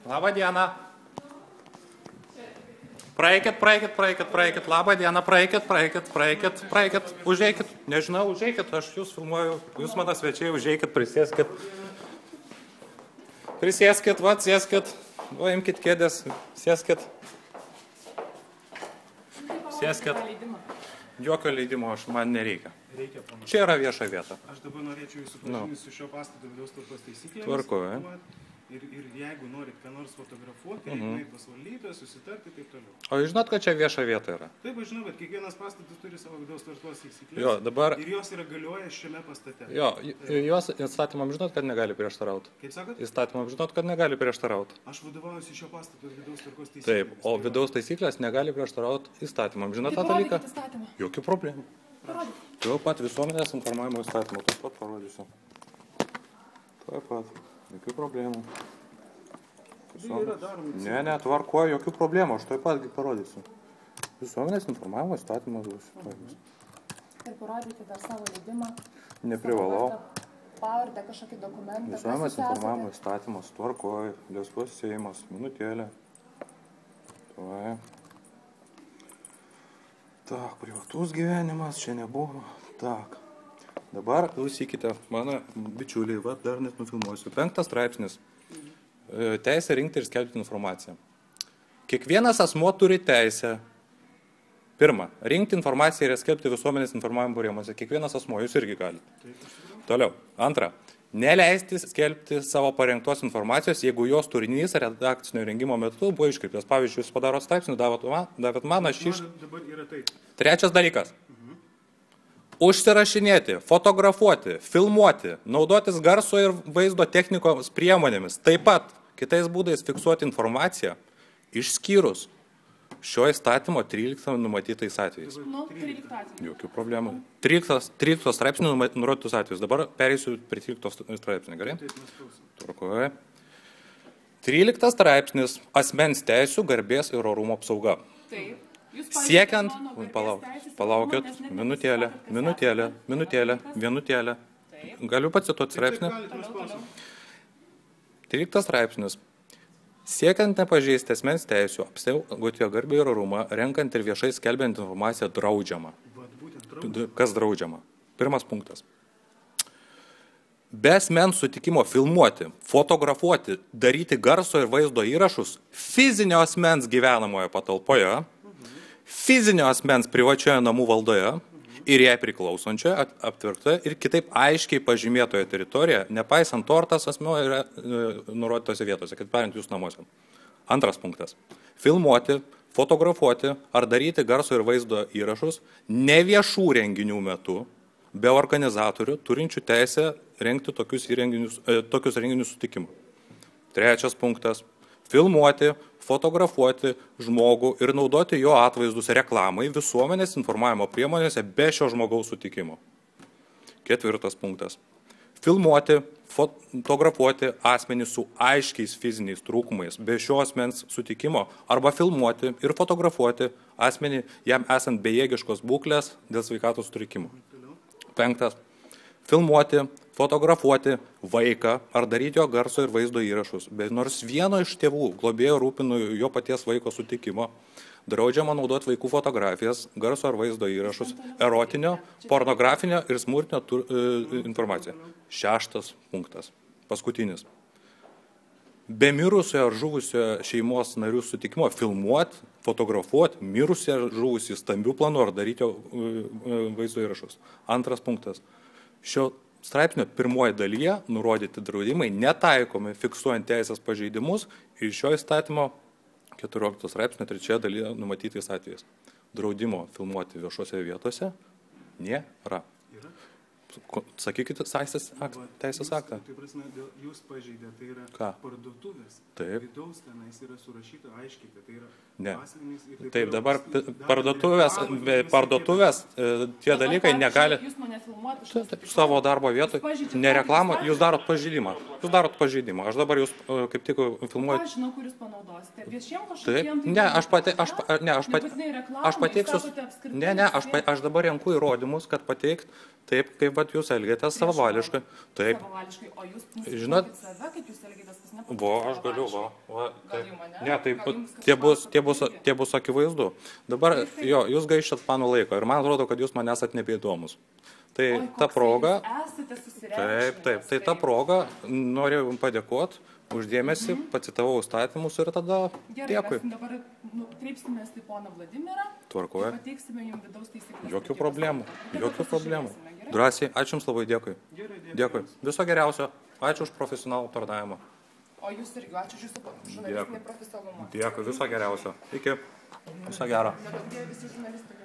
Labą dieną. Praeikit. Labą dieną, praeikit. Užeikit. Nežinau, užeikit, aš jūs filmuoju. Jūs mano svečiai, užeikit, prisėskit. Prisėskit, va, sėskit. Va, imkit kėdės, sėskit. Sėskit. Jokio leidimo man nereikia. Čia yra vieša vieta. Aš dabar norėčiau jūsų pažinti su šio pastato vidaus tvarkos taisyklėmis. Tvarkoje. Ir jeigu norit ką nors fotografuoti, reikia pas valdytoją, susitarti ir taip toliau. O jūs žinot, kad čia vieša vieta yra? Taip, aš žinau, bet kiekvienas pastatas turi savo vidaus tvarkos taisyklės. Jo, dabar... Ir jos yra galioja šiame pastate. Jo, jos įstatymam žinot, kad negali prieštarauti. Kaip sakot? Įstatymam žinot, kad negali prieštarauti. Aš vadovaujuosi šio pastato vidaus tvarkos taisyklėmis. Taip, o vidaus taisyklės negali prieštarauti įstatymam. Žinot tą dalyką? Jokių problemų. Tuo pat visuomenės informavimo įstatymą. Tuo pat parodysiu. Tuo pat. Jokių problemų. Ne, tvarkoju, jokių problemų. Aš tuo pat parodysiu. Visuomenės informavimo įstatymas bus. Ir parodyti dar savo leidimą. Neprivalau. Pavardę kažkokį dokumentą. Visuomenės informavimo įstatymas. Tvarkoju. Lietuvos Seimas. Minutėlė. Tuoj. Tak, privatus gyvenimas. Čia nebuvo. Tak. Dabar klausykite, mano bičiuliai, va, dar net nufilmuosiu. 5 straipsnis. Teisė rinkti ir skelbti informaciją. Kiekvienas asmuo turi teisę. Pirma, rinkti informaciją ir skelbti visuomenės informavimo rėmuose. Kiekvienas asmuo, jūs irgi galite. Toliau. Antra, neleisti skelbti savo parengtos informacijos, jeigu jos turinys redakcinio rengimo metu buvo iškreiptas. Pavyzdžiui, jūs padarot straipsnį, davėt man, aš iš... Trečias dalykas. Užsirašinėti, fotografuoti, filmuoti, naudotis garso ir vaizdo technikos priemonėmis, taip pat kitais būdais fiksuoti informaciją, išskyrus šio įstatymo 13 numatytais atvejais. Jokių problemų. 13 straipsnių nurodytus atvejus. Dabar pereisiu prie 13 straipsnį, gerai? Tvarkoje. 13 straipsnis asmens teisių, garbės ir orumo apsauga. Taip. Siekiant, palaukit, minutėlę. Galiu pacituoti straipsnį? 13 straipsnis. Siekiant nepažeisti asmens teisių, apsaugoti jo garbę ir orumą, renkant ir viešai skelbiant informaciją draudžiama. Kas draudžiama? Pirmas punktas. Be asmens sutikimo filmuoti, fotografuoti, daryti garso ir vaizdo įrašus fizinio asmens gyvenamoje patalpoje, fizinio asmens privačioje namų valdoje ir jai priklausančioje, aptvirktoje ir kitaip aiškiai pažymėtoje teritorijoje, nepaisant to, ar tas asmuo yra nurodytose vietose, kaip parint jūs namuose. Antras punktas. Filmuoti, fotografuoti ar daryti garso ir vaizdo įrašus ne viešų renginių metu, be organizatorių, turinčių teisę rengti tokius renginius sutikimų. Trečias punktas. Filmuoti, fotografuoti žmogų ir naudoti jo atvaizdus reklamai visuomenės informavimo priemonėse be šio žmogaus sutikimo. Ketvirtas punktas. Filmuoti, fotografuoti asmenį su aiškiais fiziniais trūkumais be šio asmens sutikimo arba filmuoti ir fotografuoti asmenį jam esant bejėgiškos būklės dėl sveikatos sutrikimo. Penktas. Filmuoti, fotografuoti vaiką ar daryti jo garso ir vaizdo įrašus, bet nors vieno iš tėvų globėjo rūpino jo paties vaiko sutikimo, draudžiama naudoti vaikų fotografijas, garso ar vaizdo įrašus, erotinio, pornografinio ir smurtinio informaciją. Šeštas punktas. Paskutinis. Be mirusio ar žuvusio šeimos narių sutikimo filmuoti, fotografuoti mirusį ar žuvusį stambių planų ar daryti vaizdo įrašus. Antras punktas. Šio straipsnio pirmoje dalyje nurodyti draudimai netaikomi fiksuojant teisės pažeidimus ir šio įstatymo 14 straipsnio 3 dalyje numatytais atvejais. Draudimo filmuoti viešose vietose nėra. Sakykite teisės aktą. Tai prasme, jūs pažeidė, tai yra parduotuvės. Taip. Vidaus tenais yra surašyta aiškiai, kad tai yra asmenys. Taip, dabar parduotuvės, tie dalykai negali savo darbo vietoj, nereklamą, jūs darot pažeidimą. Aš dabar jūs kaip tik filmuoju. Aš žinau, kur jūs panaudosite. Viešiem kažkokiem, aš pateiksiu, aš dabar renku įrodymus, kad pateikt taip, kaip vat jūs elgėtės savavališkai. Taip, Savavališkai, o jūs Žinot- nusipirkit save, kaip jūs elgėtės, kas nepatinka. va, aš galiu, va. Gal Taip. jum ane? Ne, taip, Gal jums kažką tie bus akivaizdu. Dabar, Taip. jo, jūs gaištat mano laiko ir man atrodo, kad jūs man esat nebeįdomus. Tai Oi, ta koksai proga, jūs esate susireikšminęs, tai ta proga noriu jums padėkoti už dėmesį, pacitavau įstatymus ir tada Gerai, dėkui. mes dabar kreipsimės į poną Vladimirą. Tvarkoje. Ir pateiksime jums vidaus taisyklės. Jokių statybos problemų, tvarką. Tada jokių problemų. pasižiūrėsime, gerai? Drąsiai, ačiū Jums labai, dėkui. Gerai, Dėkui. Viso geriausio. Ačiū už profesionalų aptarnavimą. O jūs irgi, ačiū už jūsų žurnalistinį profesionalumą. Dėkui, viso geriausio. Iki. Viso gero. Neduok Dieve, visi žurnalistai